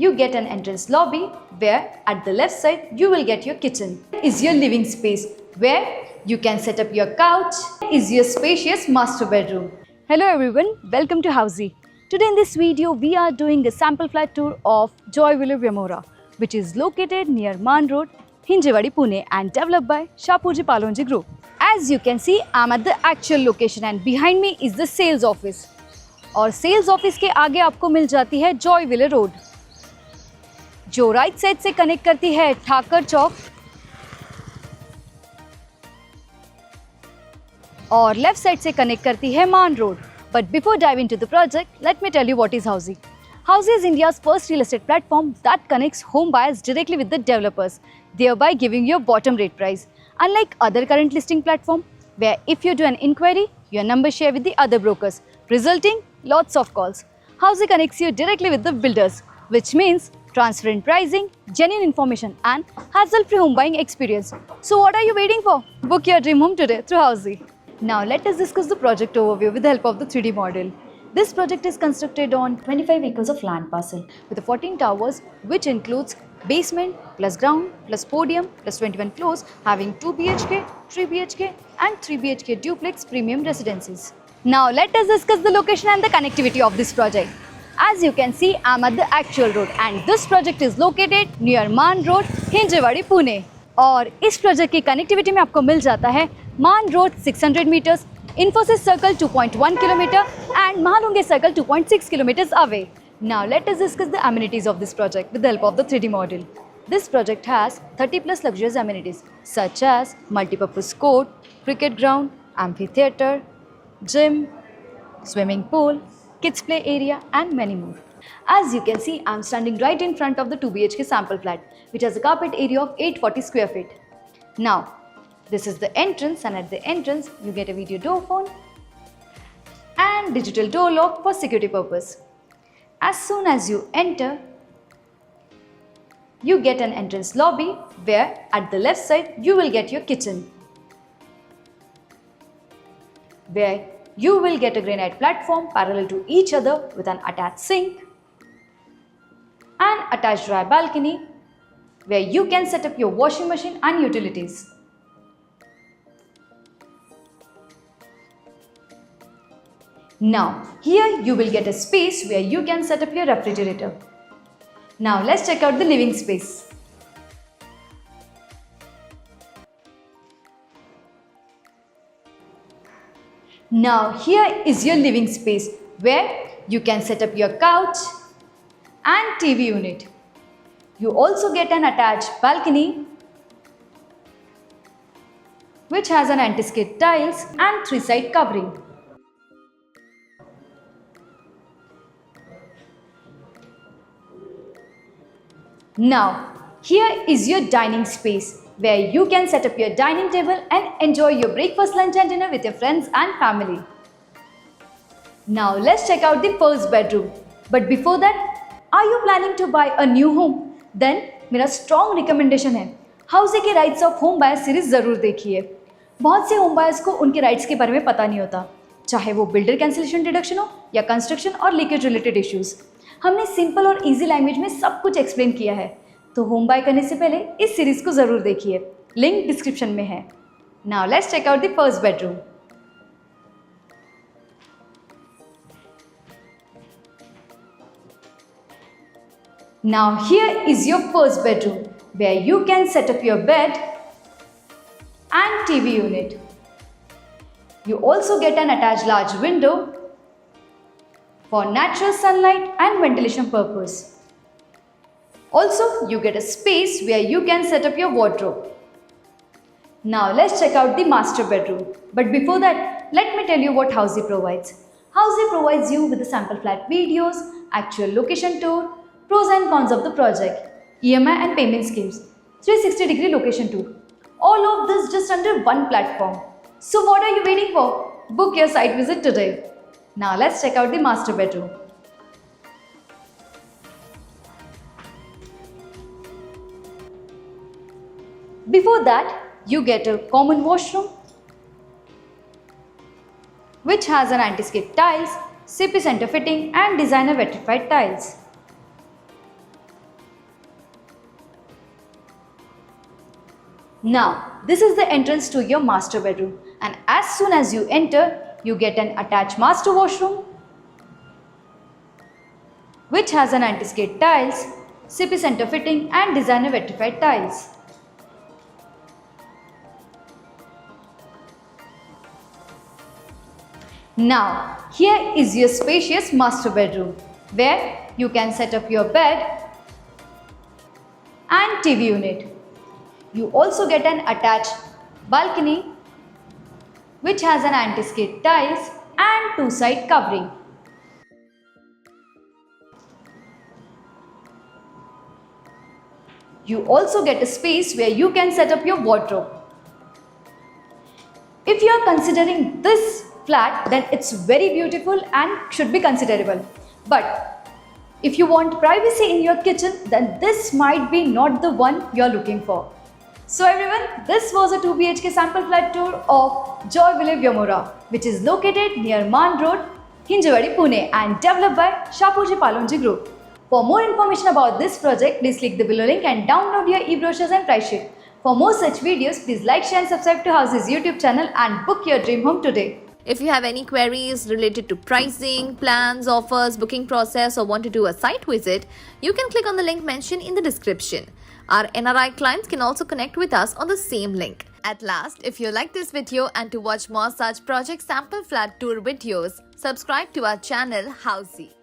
you get an entrance lobby where at the left side you will get your kitchen. Is your living space where you can set up your couch. Is your spacious master bedroom. Hello everyone, welcome to Housey. Today in this video we are doing a sample flat tour of Joy Villa Vyamora, which is located near Man Road, Hinjewadi, Pune and developed by Shapoorji Pallonji Group. As you can see, I am at the actual location and behind me is the sales office. और sales office के आगे आपको मिल जाती है Joy विले road, जो right side से connect करती है ठाकर चौक और लेफ्ट साइड से कनेक्ट करती है मान road. But before dive into the project, let me tell you what is Housey. Housey is India's first real estate platform that connects home buyers directly with the developers, thereby giving you a bottom rate price. Unlike other current listing platform, where if you do an inquiry, your number share with the other brokers, resulting lots of calls. Housey connects you directly with the builders, which means transparent pricing, genuine information and hassle-free home buying experience. So what are you waiting for? Book your dream home today through Housey. Now let us discuss the project overview with the help of the 3D model. This project is constructed on 25 acres of land parcel with 14 towers, which includes basement plus ground plus podium plus 21 floors, having 2 BHK, 3 BHK and 3 BHK duplex premium residences. Now let us discuss the location and the connectivity of this project. As you can see, I am at the actual road and this project is located near Man Road, Hinjewadi, Pune. और इस project की connectivity में आपको मिल जाता है मान road 600 metres, Infosys Circle 2.1 km and Mahalunge Circle 2.6 km away. Now let us discuss the amenities of this project with the help of the 3D model. This project has 30 plus luxurious amenities such as multipurpose court, cricket ground, amphitheatre, gym, swimming pool, kids play area and many more. As you can see, I am standing right in front of the 2 BHK sample flat, which has a carpet area of 840 square feet. Now, this is the entrance and at the entrance, you get a video door phone and digital door lock for security purpose. As soon as you enter, you get an entrance lobby where at the left side, you will get your kitchen, where you will get a granite platform parallel to each other with an attached sink and attached dry balcony where you can set up your washing machine and utilities. Now, here you will get a space where you can set up your refrigerator. Now, let's check out the living space. Now, here is your living space where you can set up your couch and TV unit. You also get an attached balcony which has an anti-skid tiles and 3-side covering. Now, here is your dining space where you can set up your dining table and enjoy your breakfast, lunch and dinner with your friends and family. Now, let's check out the first bedroom. But before that, are you planning to buy a new home? Then, मेरा strong recommendation है हाउसी के rights of home buyer series ज़रूर देखिए. बहुत से home buyers को उनके राइट्स के बारे में पता नहीं होता, चाहे वो बिल्डर कैंसिलेशन डिडक्शन हो या कंस्ट्रक्शन और लीकेज रिलेटेड इश्यूज़. हमने सिंपल और इजी लैंग्वेज में सब कुछ एक्सप्लेन किया है, तो होम बाय करने से पहले इस सीरीज को ज़रूर देखिए. लिंक डिस्क्रिप्शन में है. Now let's check out the first bedroom. Now here is your first bedroom where you can set up your bed and TV unit. You also get an attached large window for natural sunlight and ventilation purpose. Also, you get a space where you can set up your wardrobe. Now let's check out the master bedroom. But before that, let me tell you what Housey provides. Housey provides you with the sample flat videos, actual location tour, pros and cons of the project, EMI and payment schemes, 360-degree location tour. All of this just under one platform. So what are you waiting for? Book your site visit today. Now let's check out the master bedroom. Before that, you get a common washroom which has an anti-skid tiles, CP center fitting and designer vitrified tiles. Now, this is the entrance to your master bedroom, and as soon as you enter, you get an attached master washroom which has an anti-skid tiles, CP center fitting and designer vitrified tiles. Now, here is your spacious master bedroom where you can set up your bed and TV unit. You also get an attached balcony which has an anti-skid tiles and two-side covering. You also get a space where you can set up your wardrobe. If you are considering this flat, then it's very beautiful and should be considerable. But if you want privacy in your kitchen, then this might be not the one you are looking for. So everyone, this was a 2 BHK sample flat tour of Joyville Vyamura, which is located near Man Road, Hinjawadi, Pune and developed by Shapoorji Pallonji Group. For more information about this project, please click the below link and download your e-brochures and price sheet. For more such videos, please like, share and subscribe to Houses YouTube channel and book your dream home today. If you have any queries related to pricing, plans, offers, booking process or want to do a site visit, you can click on the link mentioned in the description. Our NRI clients can also connect with us on the same link. At last, if you like this video and to watch more such project sample flat tour videos, subscribe to our channel Housey.